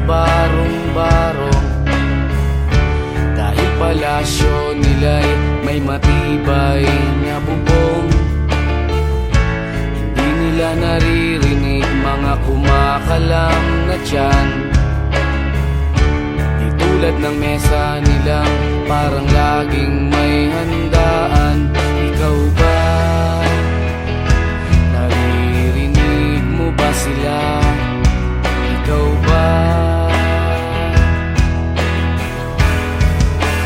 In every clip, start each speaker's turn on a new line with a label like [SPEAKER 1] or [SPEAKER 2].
[SPEAKER 1] barong-barong. Dahil palasyo nila'y may matibay na bubong. Hindi nila naririnig mga kumakalam na tiyan. Di tulad ng mesa nilang parang laging may handaan. Ikaw ba? Naririnig mo ba sila? Ikaw ba?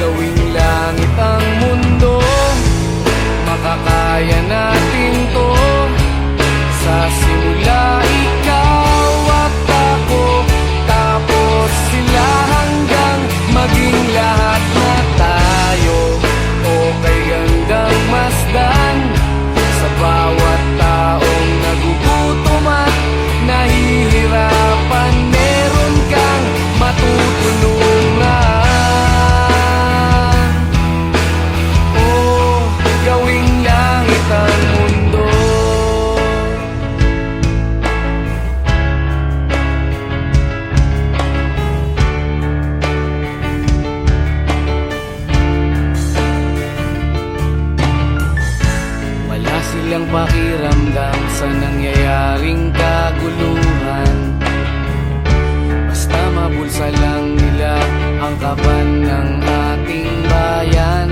[SPEAKER 1] Gawing langit ang mundo, makakaya natin to. Sa simula ikaw at ako, tapos sila hanggang maging lahat na tayo. Okay hanggang masdan sa bawat taong nagugutom at nahihirapan. Meron kang matutulungan. Oh, gawing langit ang mundo. Wala silang pakiramdam sa nangyayaring kaguluhan. Basta mabulsa lang nila ang kaban ng ating bayan.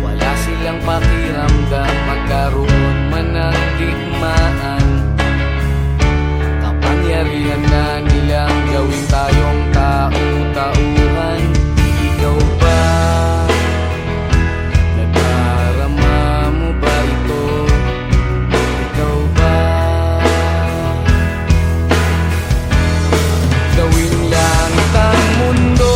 [SPEAKER 1] Wala silang pakiramdam magkaroon man ng digmaan. Kapangyarihan na nilang gawin tayong tau-tauhan. Ikaw ba? Nadarama mo ba ito? Ikaw ba? Gawing langit ang mundo,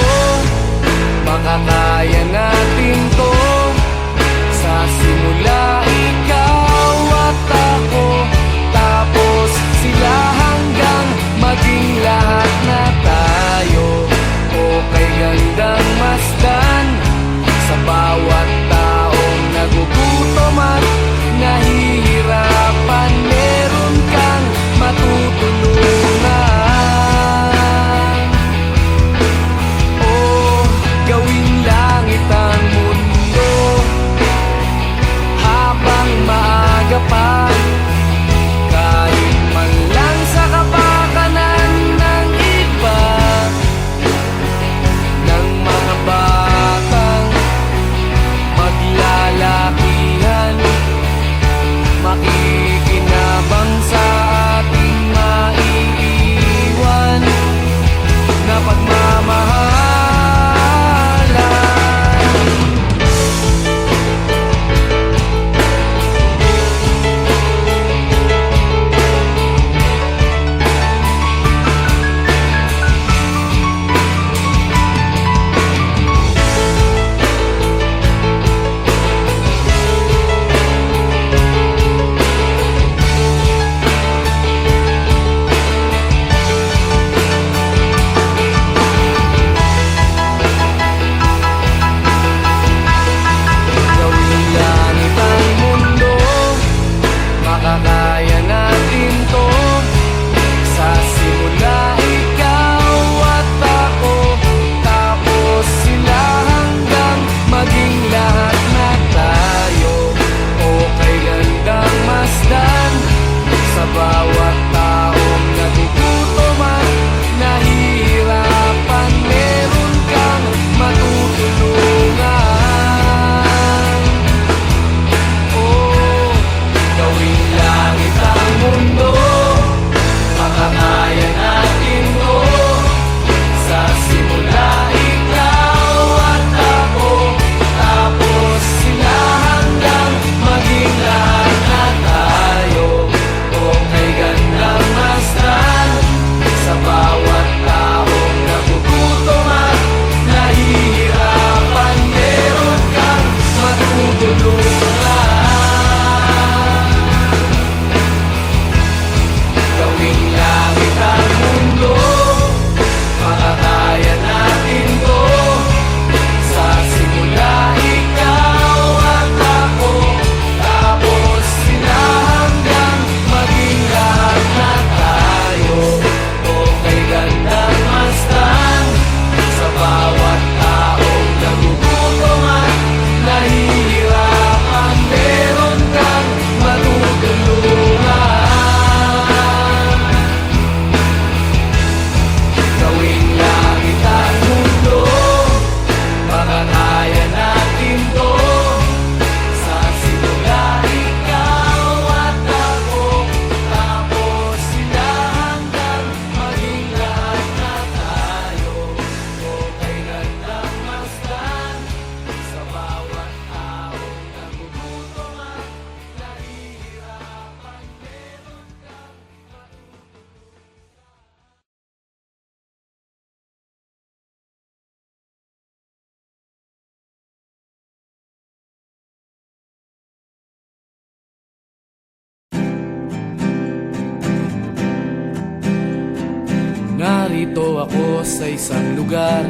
[SPEAKER 1] Narito ako sa isang lugar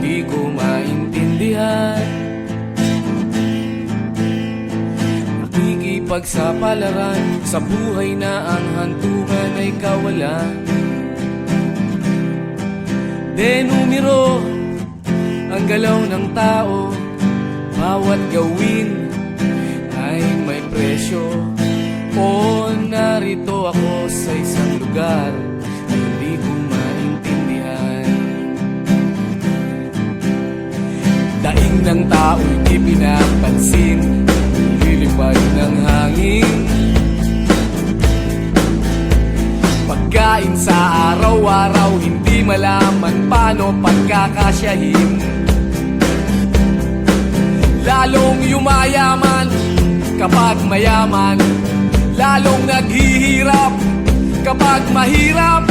[SPEAKER 1] di ko maintindihan. Nakikipagsapalaran sa buhay na ang hantungan ay kawalan. Denumero ang galaw ng tao, bawat gawin ay may presyo. O narito ako sa isang lugar na hindi ko maintindihan. Daing ng tao'y di pinapansin, lilipad ng hangin. Pagkain sa araw-araw, hindi malaman paano pagkakasyahin. Lalong yumayaman kapag mayaman, lalong naghihirap kapag mahirap.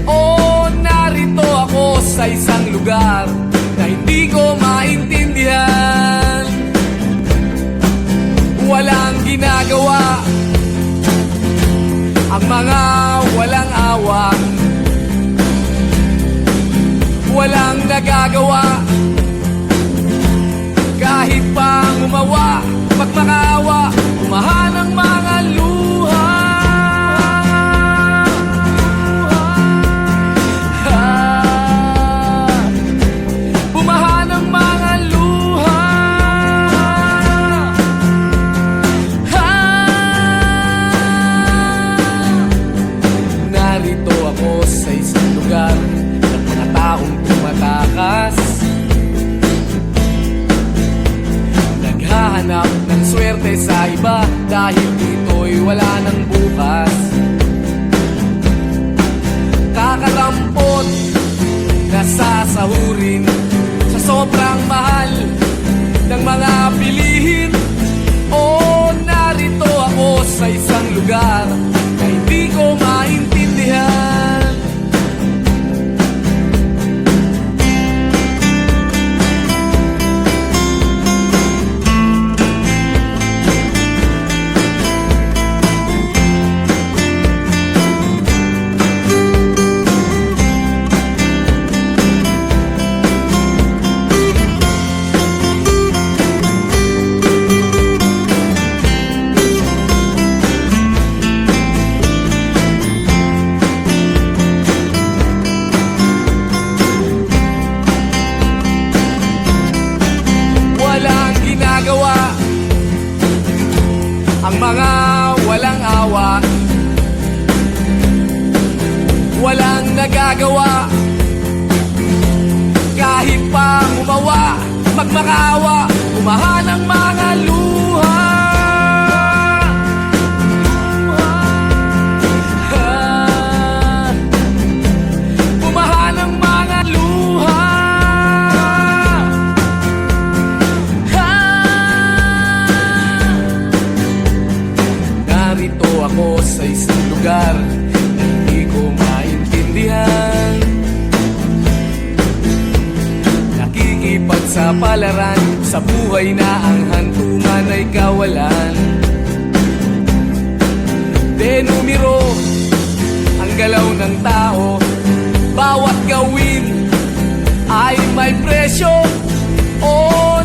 [SPEAKER 1] O narito ako sa isang lugar na hindi ko maintindihan. Walang ginagawa ang mga walang awa, walang nagagawa kahit pa umawa, magmakaawa, umahan ang mga luha. Bumahan ang mga luha. Narito ako sa isang lugar ng mga taong tumatakas, naghahanap ng swerte sa iba dahil dito'y wala ng bukas. Kakarampot na sasahurin sa sobrang mahal ng mga bilihin. O narito ako sa isang lugar na hindi ko maintindihan. Ang mga walang awa, walang nagagawa kahit pa umawa, magmakaawa, umahan ang mga luha. Umahan ang mga luha. Narito ako sa isang lugar na hindi ko maintindihan. Nakikipagsapalaran sa buhay na ang hantungan ay kawalan. Denumero ang galaw ng tao, bawat gawin ay may presyo. O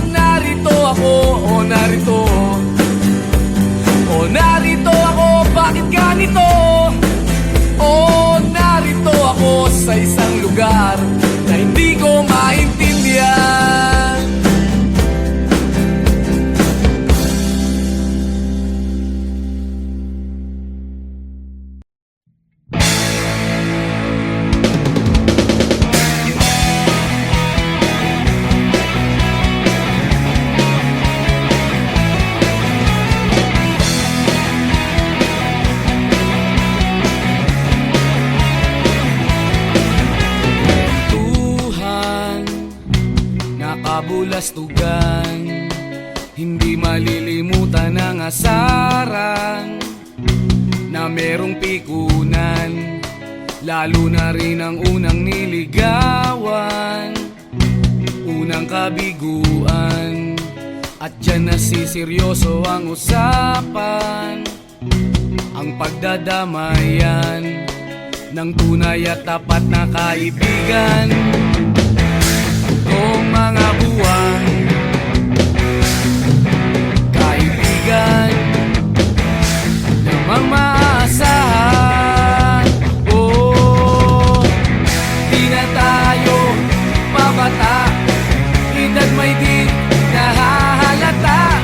[SPEAKER 1] narito ako, o narito, o narito ako, bakit ganito? O narito ako sa isang lugar na hindi ko maintindihan. Kabulastugan, hindi malilimutan ang asaran na merong pikunan, lalo na rin ang unang niligawan, unang kabiguan. At dyan nasiseryoso ang usapan, ang pagdadamayan, ng tunay at tapat na kaibigan. Kung mga buwan, kaibigan namang maaasahan. Oh, di na tayo mabata, edad may di nahahalata.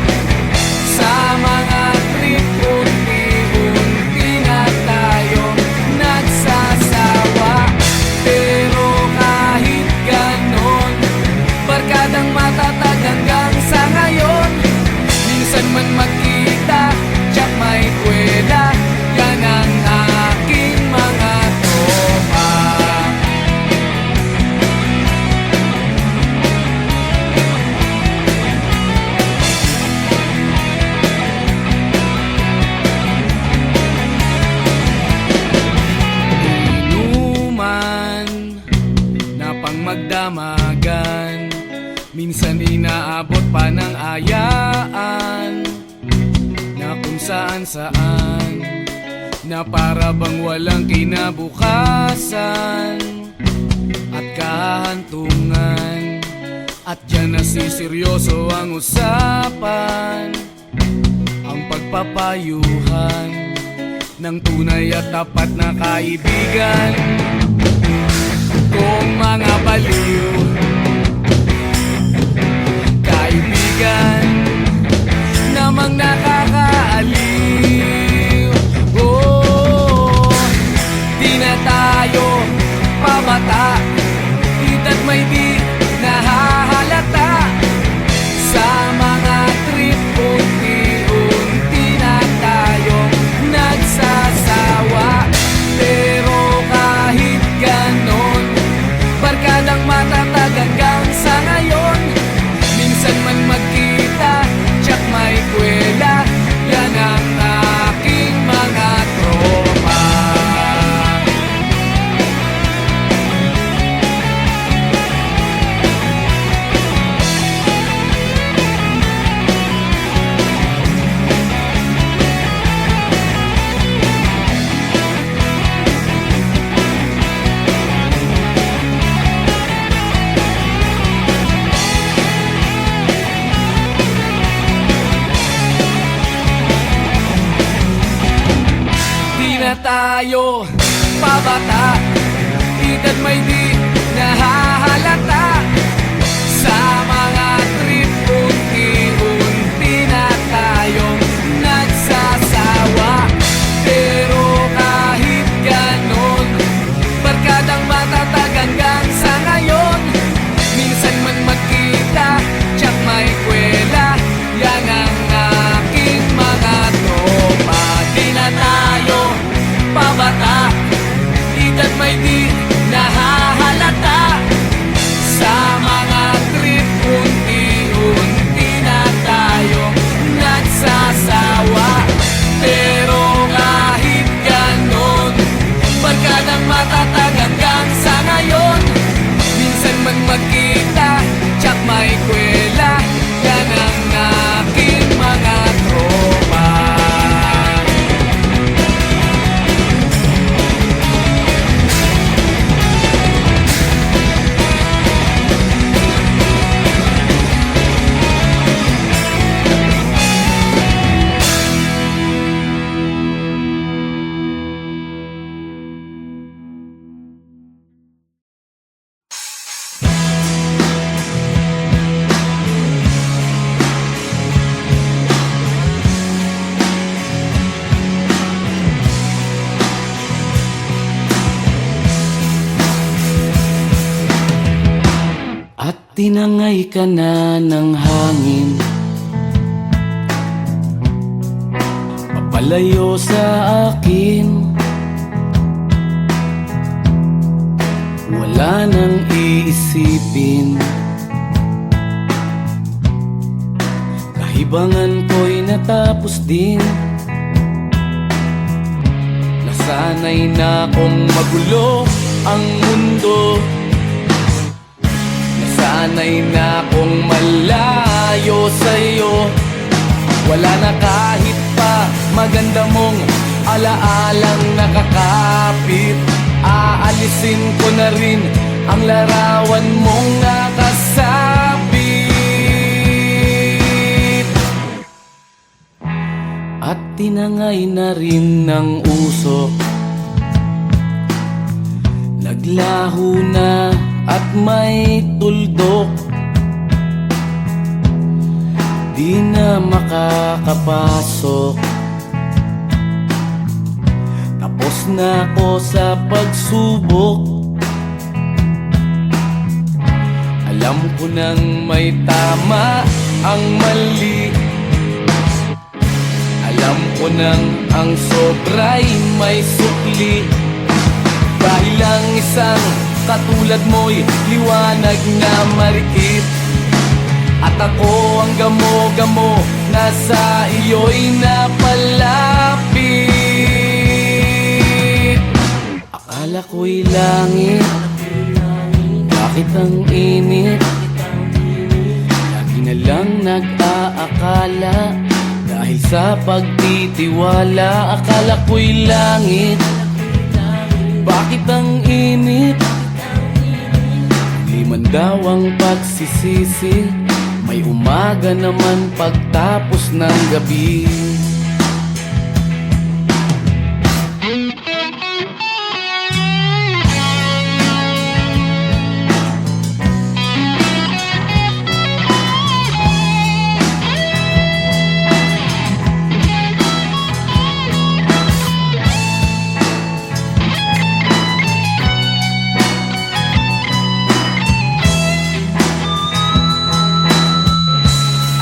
[SPEAKER 1] Sa mga trip, unti-unti na tayo nagsasawa. Pero kahit ganon, barkadang matatag hanggang sa ngayon. Minsan man magkita, tiyak may kwela, yan ang aking mga tropa. Inuman na pang magdamagan, minsan inaabot pa ng ayaan, na kung saan-saan, na para bang walang kinabukasan at kahantungan. At dyan nasiseryoso ang usapan, ang pagpapayuhan ng tunay at tapat na kaibigan. Kung mga baliw, kaibigan namang nakakaaliw. Oh, di na tayo pabata, edad may di nahahalata. Sa mga trip, unti-unti na tayo nagsasawa. Pero kahit ganon, barkadang matatag hanggang sa ngayon. Minsan man magkita, tiyak may kwela, yan ang aking mga tropa. Na tayo pabata, edad may di nahahalata. Sa mga trip, unti-unti na tayong nagsasawa. Pero kahit ganon, barkadang matatag hanggang sa ngayon. Minsan man magkita, tiyak may kwela, yan ang aking mga tropa. Di na tayo pabata, edad may di nahahalata. Sa mga trip, unti-unti na tayo nagsasawa. Pero kahit ganon, barkadang matatag hanggang sa ngayon. Minsan man magkita, tiyak may kwela, yan ang aking mga tropa. Tinangay ka na ng hangin, papalayo sa akin. Wala nang iisipin, kahibangan ko'y natapos din. Nasanay na kong magulo ang mundo, sanay na kong malayo sa'yo. Wala na kahit pa maganda mong alaalang nakakapit Aalisin ko na rin ang larawan mong nakasabit. At tinangay na rin ng usok, naglaho na at may tuldok. Di na makakapasok, tapos na ako sa pagsubok. Alam ko nang may tama ang mali, alam ko nang ang sobra'y may sukli. Dahil lang isang katulad mo'y liwanag na marikit, at ako ang gamo-gamo na sa iyo'y napalapit. Akala ko'y langit, bakit ang init? Lagi na lang nag-aakala, dahil sa pagtitiwala. Akala ko'y langit, bakit ang init? Di man daw ang pagsisisi, may umaga naman pagtapos ng gabi.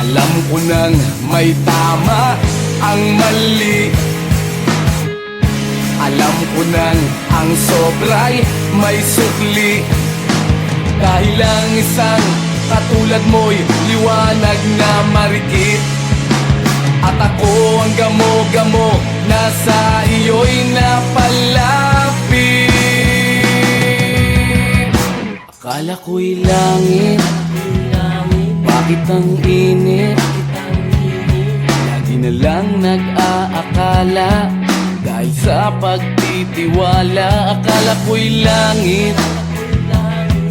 [SPEAKER 1] Alam ko nang may tama ang mali, alam ko nang ang sobra'y may sukli. Dahil lang isang katulad mo'y liwanag na marikit, at ako ang gamo-gamo na sa iyo'y napalapit. Akala ko'y langit, bakit ang init? Lagi na lang nag-aakala, dahil sa pagtitiwala. Akala ko'y langit,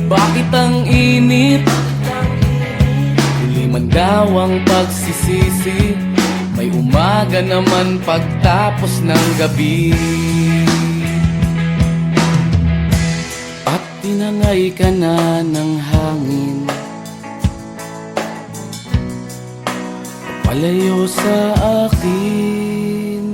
[SPEAKER 1] bakit ang init? Huli man daw ang pagsisisi, may umaga naman pagtapos ng gabi. At tinangay ka na ng hangin, palayo sa akin.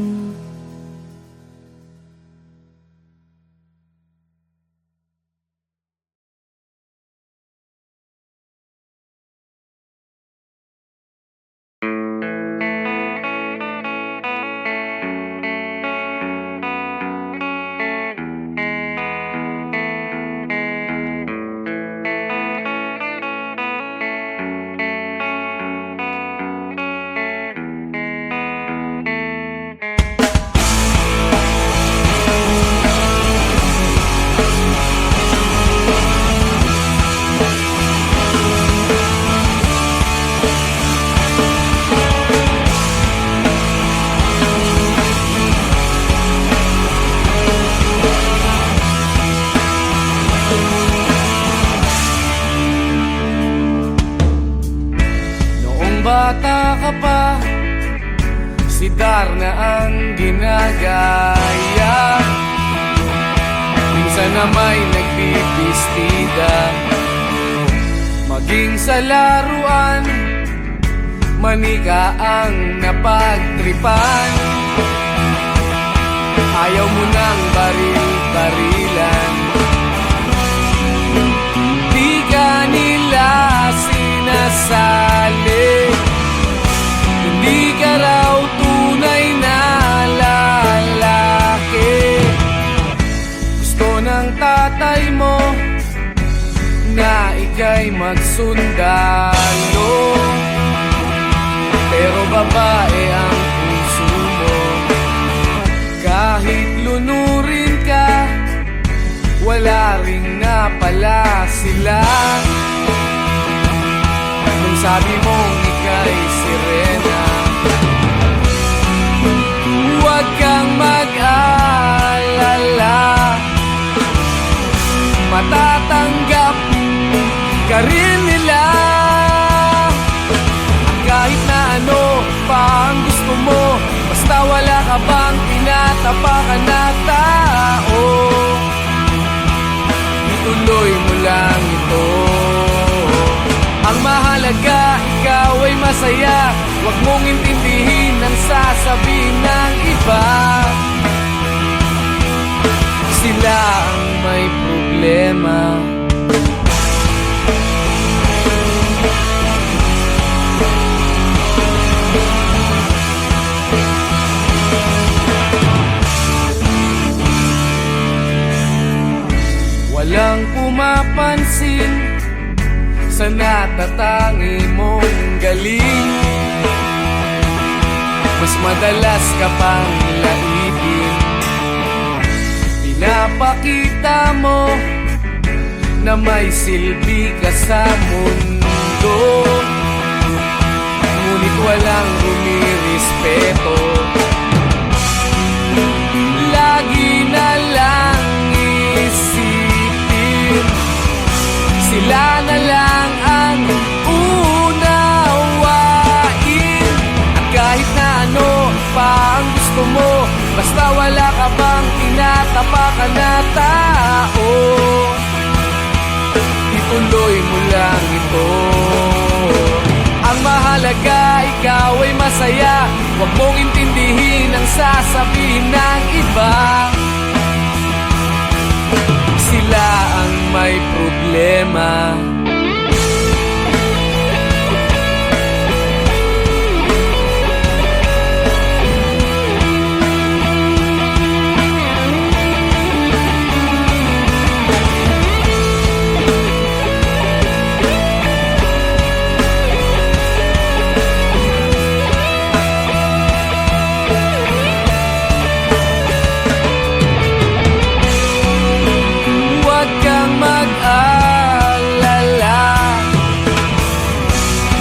[SPEAKER 1] Bata ka pa, si Darna ang ginagaya. Minsan na may nagpipistida, maging sa laruan, manika ang napagtripan. Ayaw mo nang baril-barilan, di ka nila sinasali. Hindi ka raw tunay na lalaki. Gusto ng tatay mo na ika'y magsundalo, pero babae ang puso mo. Kahit lunurin ka, wala ring napala sila. Nung sabi mong ika'y sirena, huwag kang mag-alala, matatanggap ka rin nila. At kahit na ano pa ang gusto mo, basta wala ka bang tinatapakan na tao, ituloy mo lang ito. Ang mahalaga, ikaw ay masaya. Huwag mong intindihin ang sasabihin ng iba. Sila ang may problema. Walang pumapansin sa natatangi mong galing. Mas madalas ka pang laipin. Pinapakita mo na may silbi ka sa mundo, ngunit walang rumirespeto. Lagi na lang isipin, sila na lang ang unawain. At kahit na ano pa ang gusto mo, basta wala ka bang tinatapakan na tao, ituloy mo lang ito. Ang mahalaga, ikaw ay masaya. Huwag mong intindihin ang sasabihin ng iba. Sila ang may problema.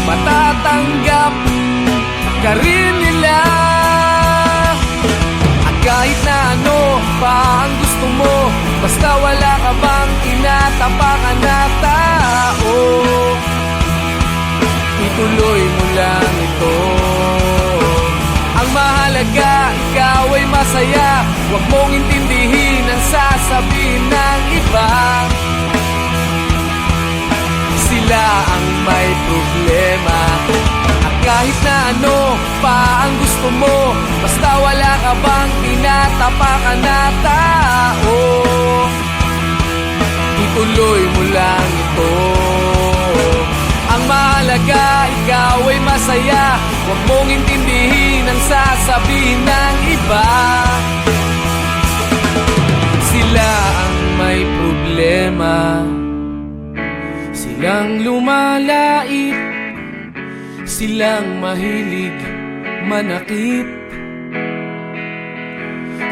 [SPEAKER 1] Matatanggap ka rin nila. At kahit na ano pa ang gusto mo, basta wala ka bang tinatapakan na tao, ituloy mo lang ito. Ang mahalaga, ikaw ay masaya. Huwag mong intindihin ang sasabihin ng iba. Sila ang may problema. At kahit na ano pa ang gusto mo, basta wala ka bang tinatapakan na tao, ituloy mo lang ito. Ang mahalaga, ikaw ay masaya. Huwag mong intindihin ang sasabihin ng iba. Sila ang may problema. Silang lumalait, silang mahilig manakit,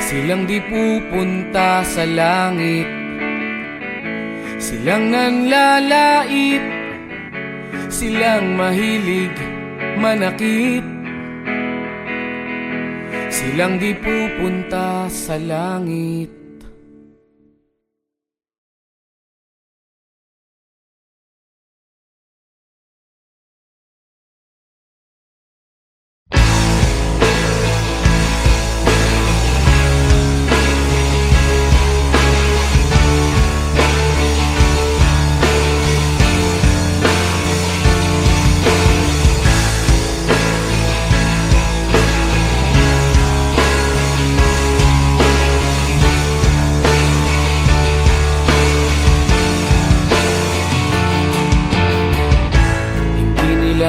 [SPEAKER 1] silang di pupunta sa langit, silang nanlalait, silang mahilig manakit, silang di pupunta sa langit.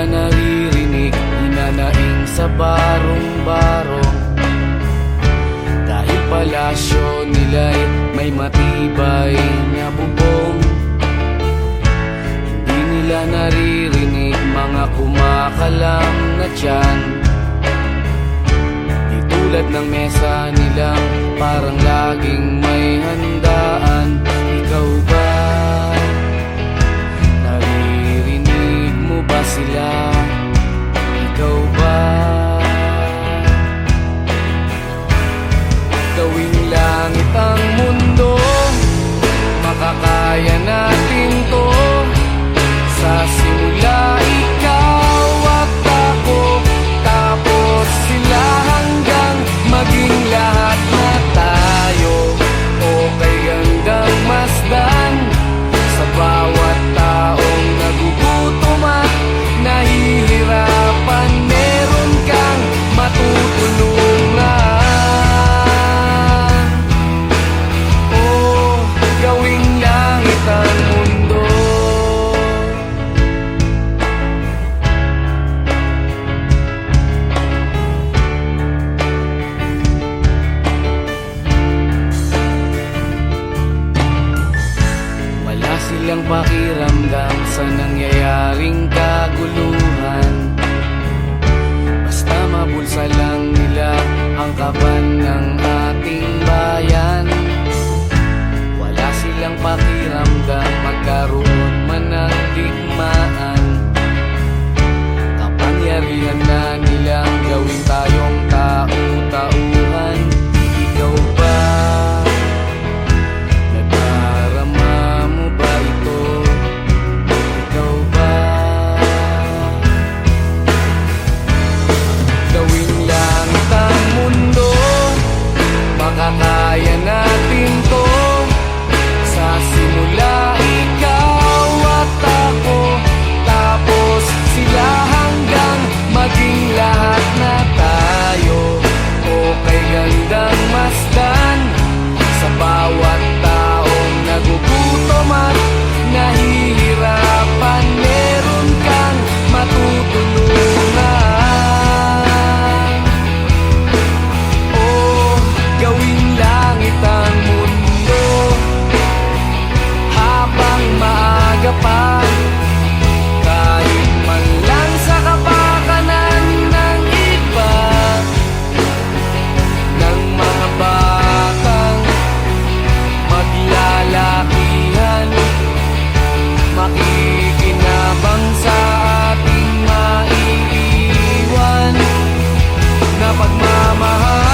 [SPEAKER 1] Naririnig, hinanaing sa barong-barong, dahil palasyo nila'y may matibay na bubong. Hindi nila naririnig mga kumakalam na tiyan, di tulad ng mesa nilang parang laging may handaan. Ikaw ba? Naririnig mo ba sila? Ikaw ba? Gawing langit ang mundo, makakaya silang pakiramdam sa nangyayaring kaguluhan. Basta mabulsa lang nila ang kaban ng ating bayan. Wala silang pakiramdam magkaroon man ng digmaan. Kapangyarihan na nilang gawin tayong tau-tauhan. Ikaw ba? Nadarama mo ba ito? Ikaw ba? Gawing langit ang mundo, makakaya natin to. Sa simula ikaw at ako, tapos sila hanggang maging lahat na tayo. Okay gandang masdan sa bawat taong nagugutom at nahihirapan. Meron kang matutulungan. Oh, gawing langit ang mundo habang maaga pa. Kahit man lang sa kapakanan ng iba, ng mga batang maglalakihan, makikinabang sa ating maiiwan na pagmamahalan.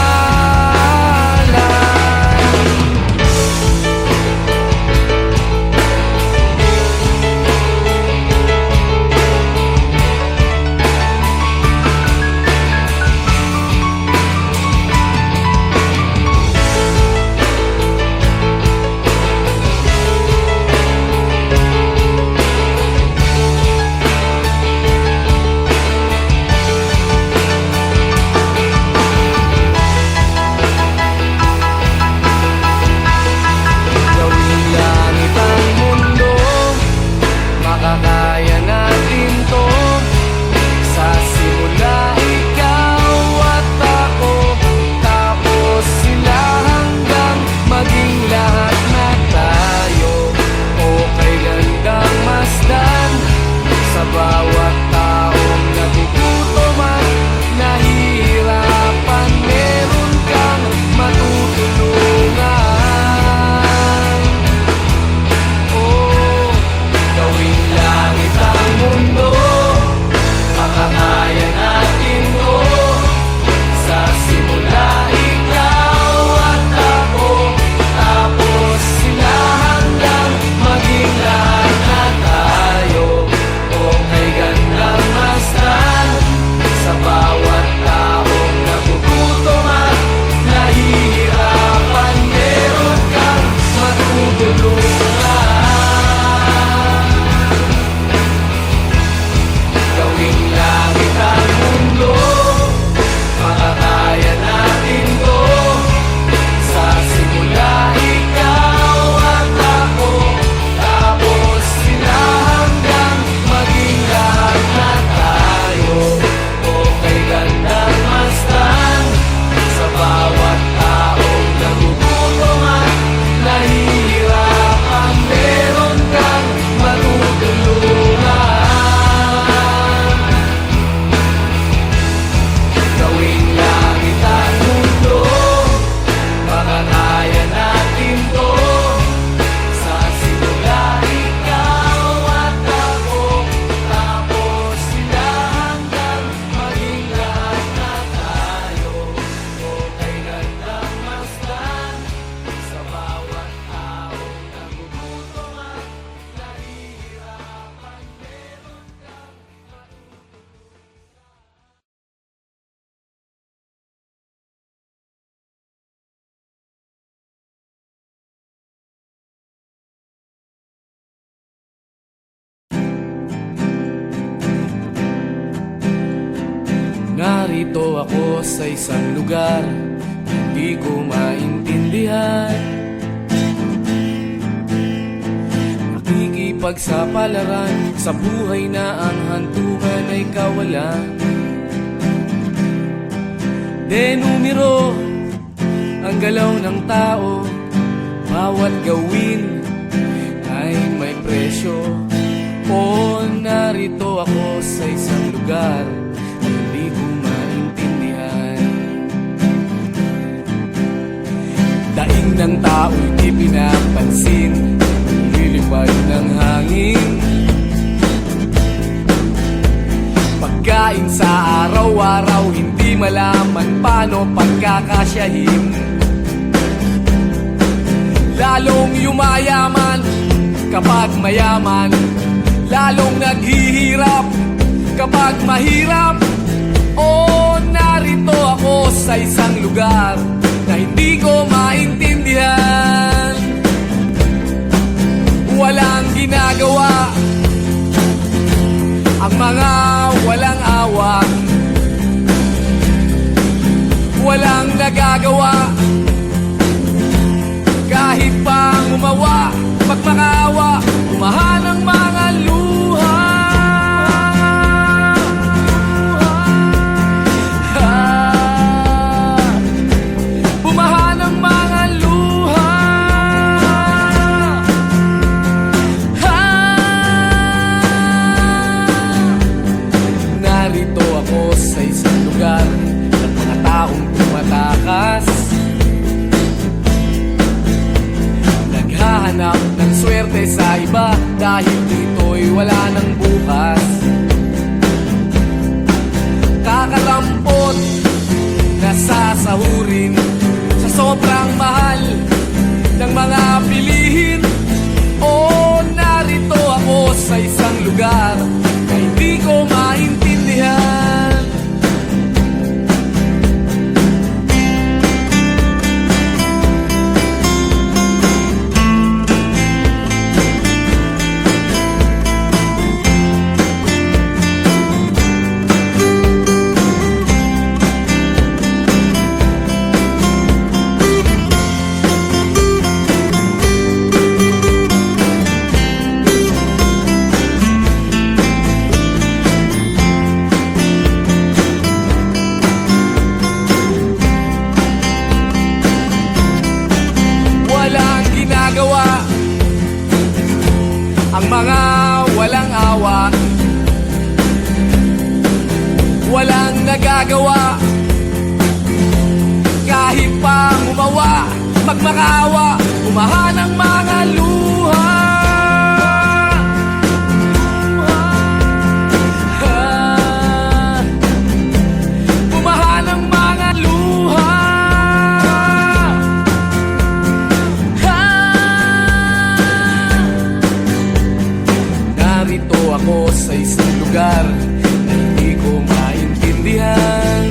[SPEAKER 1] Gawing langit ang mundo, makakaya natin to. Sa simula ikaw at ako, tapos sila hanggang maging lahat na tayo. Okay gandang masdan sa bawat taong nagugutom at nahihirapan. Meron kang matutulungan. Oh, gawing langit ang mundo, makakaya natin to. Sa simula ikaw at ako, tapos sila hanggang maging lahat na tayo. Okay gandang masdan sa bawat taong nagugutom at nahihirapan. Meron kang matutulungan. Gawing langit ang mundo, makakaya natin to. Sa simula ikaw at ako, tapos sila hanggang maging lahat na tayo. Okay gandang masdan sa bawat taong nagugutom at nahihirapan. Meron kang matutulungan. Gawing langit ang mundo, makakaya natin to. Sa simula ikaw at ako, tapos sila hanggang maging lahat na tayo. Okay gandang masdan sa bawat taong nagugutom at nahihirapan. Meron kang narito ako sa isang lugar, hindi ko maintindihan. Nakikipagsapalaran sa buhay na ang hantungan ay kawalan. Denumero ang galaw ng tao, bawat gawin ay may presyo. presyo. O narito ako sa isang lugar na hindi ko maintindihan. Daing ng tao'y di pinapansin, lilipad ng hangin. Pagkain sa araw-araw, hindi malaman paano pagkakasyahin. Lalong yumayaman kapag mayaman, lalong naghihirap kapag mahirap. O narito ako sa isang lugar na hindi ko maintindihan. Walang ginagawa ang mga walang awa, walang nagagawa kahit pang umawa, pagmakaawa, umahan ang mga luha. Bumahan ang mga luha. Narito ako sa isang lugar ng mga taong tumatakas, naghahanap ng swerte sa iba dahil dito'y wala ng bukas. Kakarampot na sasahurin sa sobrang mahal ng mga bilihin. O narito ako sa isang lugar na hindi ko maintindihan. Ang mga walang awa, walang nagagawa kahit pang umawa, magmakaawa, umahan ang mga luha. Umahan ang mga luha. Narito ako sa isang lugar na hindi ko maintindihan.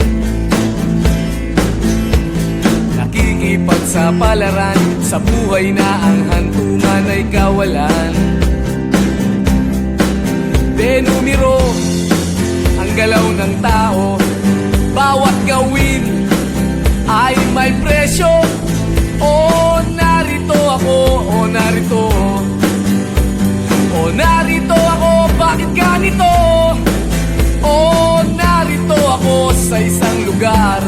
[SPEAKER 1] Nakikipagsapalaran sa buhay na ang hantungan ay kawalan. Denumero ang galaw ng tao, bawat gawin ay may presyo. O narito ako, o narito, o narito ako, bakit ganito? O narito ako sa isang lugar